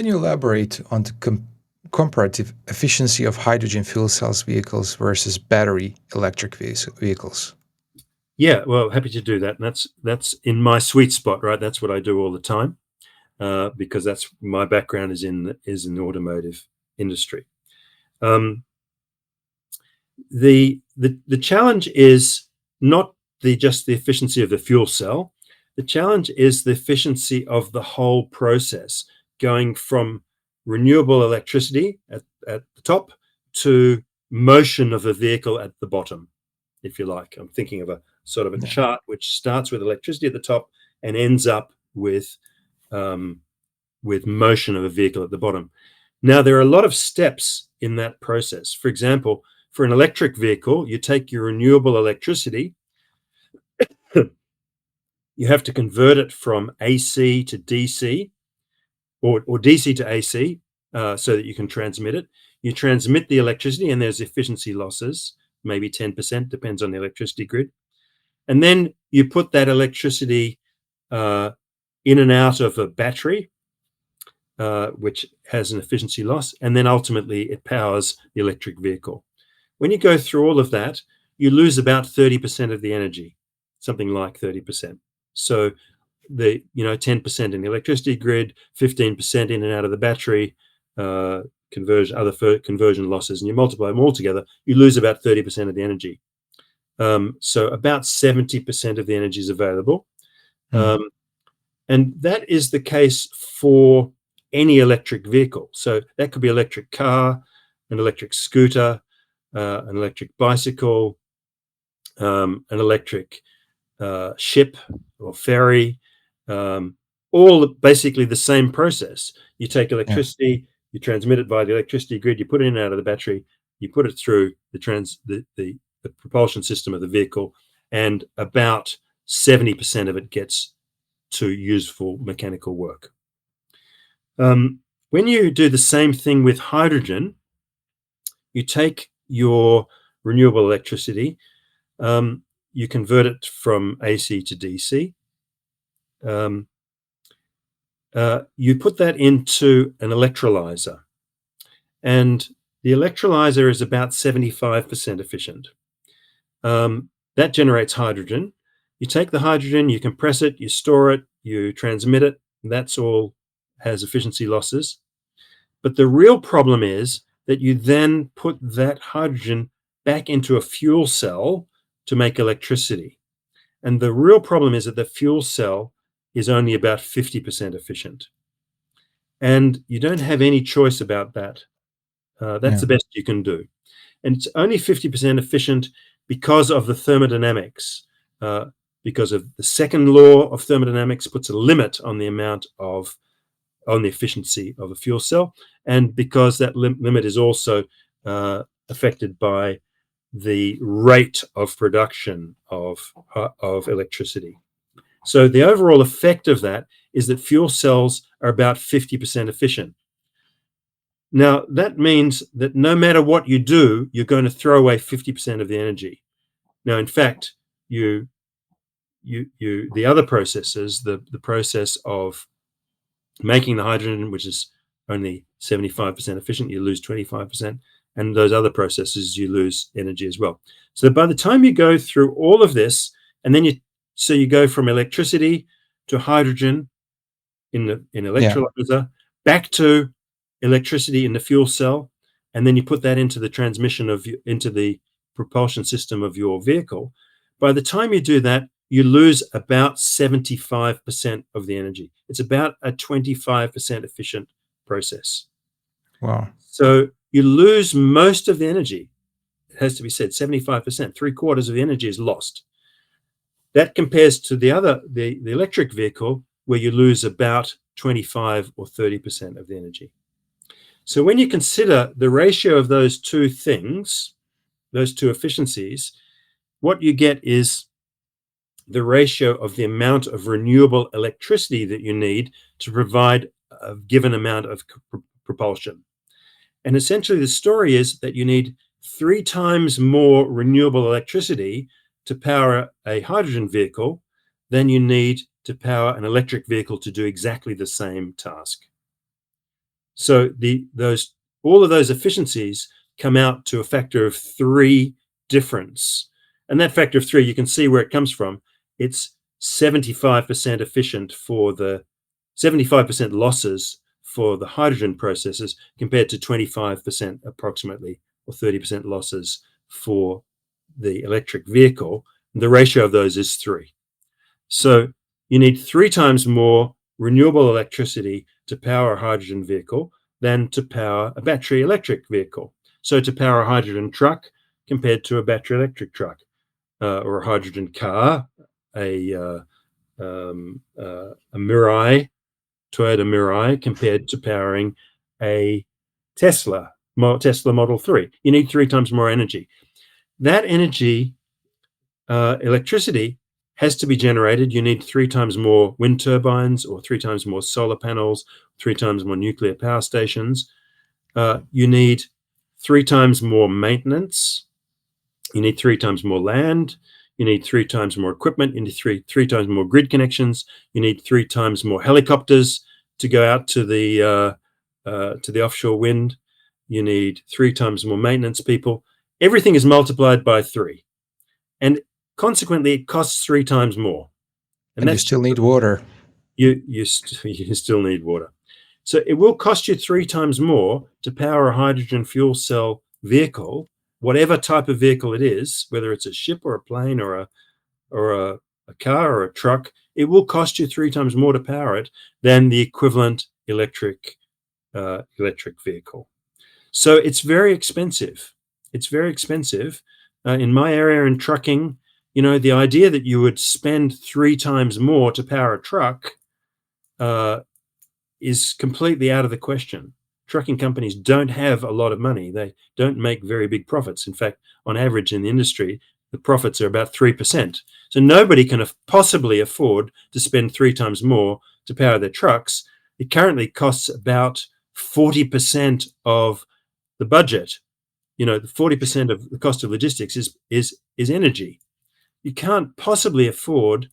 Can you elaborate on the comparative efficiency of hydrogen fuel cells vehicles versus battery electric vehicles? Yeah, well, happy to do that. And that's in my sweet spot, right? That's what I do all the time, because that's my background is in the automotive industry. Um, the challenge is not just the efficiency of the fuel cell. The challenge is the efficiency of the whole process, going from renewable electricity at the top to motion of a vehicle at the bottom, if you like. I'm thinking of a sort of a Yeah. chart which starts with electricity at the top and ends up um, with motion of a vehicle at the bottom. Now, there are a lot of steps in that process. For example, for an electric vehicle, you take your renewable electricity, you have to convert it from AC to DC or DC to AC so that you can transmit it. You transmit the electricity, and there's efficiency losses, maybe 10%, depends on the electricity grid. And then you put that electricity in and out of a battery, which has an efficiency loss, and then ultimately it powers the electric vehicle. When you go through all of that, you lose about 30% of the energy, something like 30%. So 10% in the electricity grid, 15% in and out of the battery, conversion losses, and you multiply them all together, you lose about 30% of the energy. So about 70% of the energy is available. Mm. And that is the case for any electric vehicle. So that could be electric car, an electric scooter, an electric bicycle, an electric ship or ferry, all basically the same process. You take Yeah. electricity, you transmit it via the electricity grid, you put it in and out of the battery, you put it through the propulsion system of the vehicle, and about 70% of it gets to useful mechanical work. When you do the same thing with hydrogen, you take your renewable electricity, you convert it from AC to DC, you put that into an electrolyzer, and the electrolyzer is about 75% efficient. That generates hydrogen. You take the hydrogen, you compress it, you store it, you transmit it. That's all has efficiency losses. But the real problem is that you then put that hydrogen back into a fuel cell to make electricity. And the real problem is that the fuel cell is only about 50% efficient. And you don't have any choice about that. That's Yeah. the best you can do. And it's only 50% efficient because of the thermodynamics, because of the second law of thermodynamics puts a limit on the efficiency of a fuel cell, and because that limit is also affected by the rate of production of electricity. So the overall effect of that is that fuel cells are about 50% efficient. Now, that means that no matter what you do, you're going to throw away 50% of the energy. Now, in fact, the other processes, the process of making the hydrogen, which is only 75% efficient, you lose 25%, and those other processes, you lose energy as well. So by the time you go through all of this, and then you go from electricity to hydrogen in Yeah. electrolyzer, back to electricity in the fuel cell, and then you put that into the transmission into the propulsion system of your vehicle. By the time you do that, you lose about 75% of the energy. It's about a 25% efficient process. Wow. So you lose most of the energy. It has to be said, 75%, 3/4 of the energy is lost. That compares to the electric vehicle, where you lose about 25 or 30% of the energy. So when you consider the ratio of those two things, those two efficiencies, what you get is the ratio of the amount of renewable electricity that you need to provide a given amount of propulsion. And essentially, the story is that you need 3 times more renewable electricity to power a hydrogen vehicle than you need to power an electric vehicle to do exactly the same task. So all of those efficiencies come out to a factor of 3 difference. And that factor of 3, you can see where it comes from. It's 75% efficient for the 75% losses for the hydrogen processes compared to 25% approximately, or 30% losses for the electric vehicle. The ratio of those is 3. So you need 3 times more renewable electricity to power a hydrogen vehicle than to power a battery electric vehicle. So to power a hydrogen truck compared to a battery electric truck, or a hydrogen car, a Mirai, Toyota Mirai, compared to powering a Tesla Model 3. You need 3 times more energy. That energy, electricity, has to be generated. You need 3 times more wind turbines, or 3 times more solar panels, 3 times more nuclear power stations. You need 3 times more maintenance. You need 3 times more land. You need 3 times more equipment. You need three times more grid connections. You need 3 times more helicopters to go out to the offshore wind. You need 3 times more maintenance people. Everything is multiplied by 3, and consequently, it costs 3 times more. And And you that's still need water. you still need water. So it will cost you 3 times more to power a hydrogen fuel cell vehicle, whatever type of vehicle it is, whether it's a ship or a plane or a car or a truck. It will cost you 3 times more to power it than the equivalent electric vehicle. So it's very expensive. It's very expensive. In my area in trucking, the idea that you would spend 3 times more to power a truck is completely out of the question. Trucking companies don't have a lot of money. They don't make very big profits. In fact, on average in the industry, the profits are about 3%. So nobody can possibly afford to spend 3 times more to power their trucks. It currently costs about 40% of the budget. 40% of the cost of logistics is energy. You can't possibly afford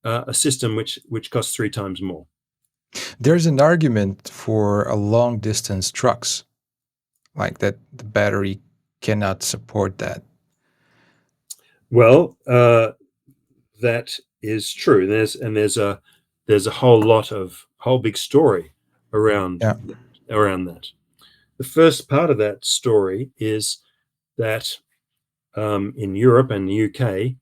a system which costs 3 times more. There's an argument for a long distance trucks, like that the battery cannot support that. Well, that is true. There's a whole big story around Yeah. that. The first part of that story is that in Europe and the UK,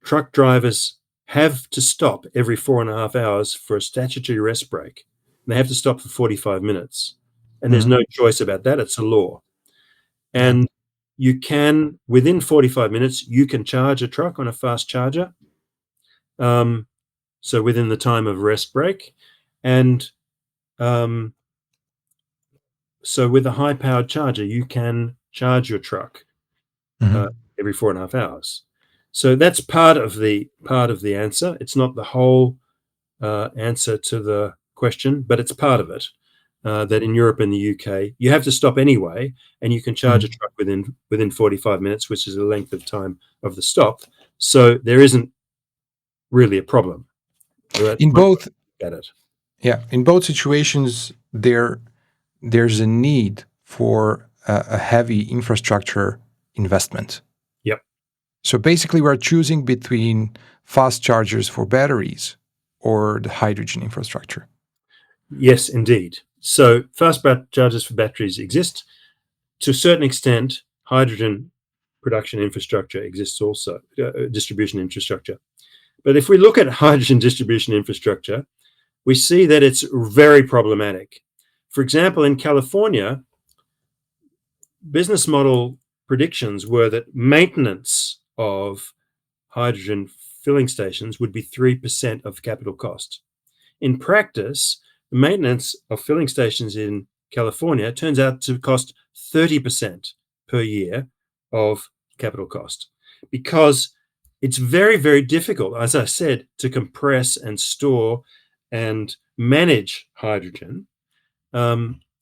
truck drivers have to stop every 4.5 hours for a statutory rest break. And they have to stop for 45 minutes. And there's no choice about that. It's a law. Yeah. And you can, within 45 minutes, you can charge a truck on a fast charger. So within the time of rest break. And so with a high-powered charger, you can charge your truck every 4.5 hours. So that's part of the answer. It's not the whole answer to the question, but it's part of it. That in Europe and the UK, you have to stop anyway, and you can charge a truck within 45 minutes, which is the length of time of the stop. So there isn't really a problem. In both, at it. yeah, in both situations, there's a need for a heavy infrastructure investment. Yep. So basically, we're choosing between fast chargers for batteries or the hydrogen infrastructure. Yes, indeed. So fast chargers for batteries exist. To a certain extent, hydrogen production infrastructure exists also, distribution infrastructure. But if we look at hydrogen distribution infrastructure, we see that it's very problematic. For example, in California, business model predictions were that maintenance of hydrogen filling stations would be 3% of capital cost. In practice, the maintenance of filling stations in California turns out to cost 30% per year of capital cost, because it's very, very difficult, as I said, to compress and store and manage hydrogen.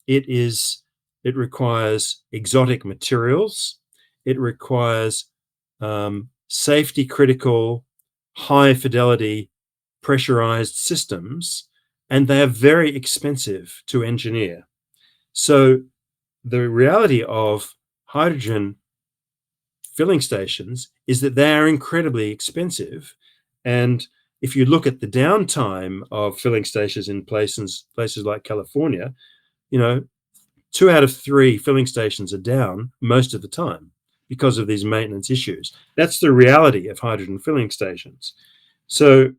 It requires exotic materials. It requires safety critical, high fidelity, pressurized systems and they are very expensive to engineer. So the reality of hydrogen filling stations is that they are incredibly expensive. And if you look at the downtime of filling stations in places like California, you know, 2 out of 3 filling stations are down most of the time because of these maintenance issues. That's the reality of hydrogen filling stations. So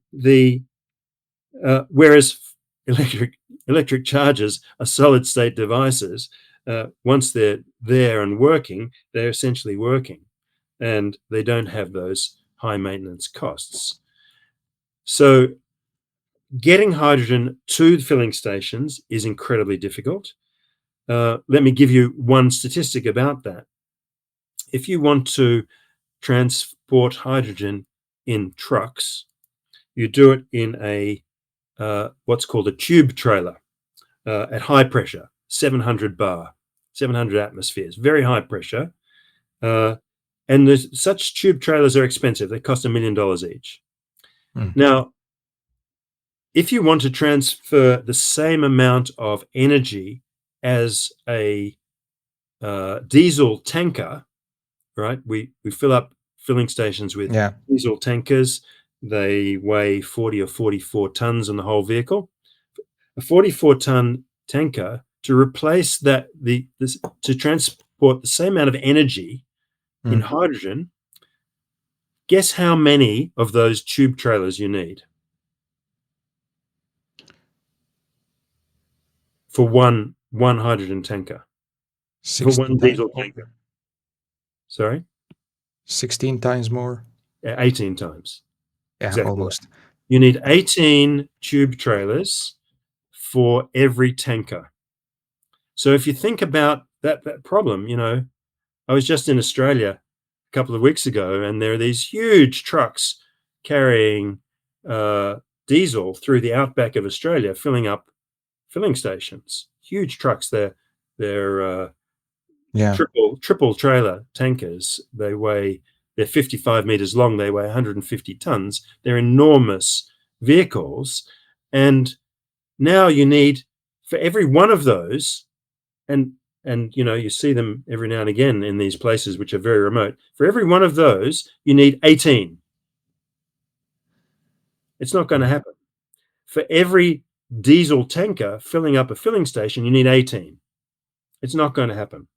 whereas electric chargers are solid state devices, once they're there and working, they're essentially working, and they don't have those high maintenance costs. So getting hydrogen to the filling stations is incredibly difficult. Let me give you one statistic about that. If you want to transport hydrogen in trucks, you do it in a what's called a tube trailer at high pressure, 700 bar, 700 atmospheres, very high pressure. And such tube trailers are expensive. They cost $1 million each. Mm. Now, if you want to transfer the same amount of energy as a diesel tanker, right? We fill up filling stations with Yeah. diesel tankers. They weigh 40 or 44 tons on the whole vehicle. A 44-ton tanker, to replace that, to transport the same amount of energy in hydrogen, guess how many of those tube trailers you need for one hydrogen tanker, for 16 one times diesel more. tanker? Sorry, 16 times more. 18 times. Yeah, Exactly right. almost. You need 18 tube trailers for every tanker. So if you think about that problem, I was just in Australia a couple of weeks ago, and there are these huge trucks carrying diesel through the outback of Australia, filling up filling stations. Huge trucks. They're Yeah. triple trailer tankers. They're 55 meters long. They weigh 150 tons. They're enormous vehicles, and now you need, for every one of those, and you see them every now and again in these places which are very remote. For every one of those, you need 18. It's not going to happen. For every diesel tanker filling up a filling station, you need 18. It's not going to happen.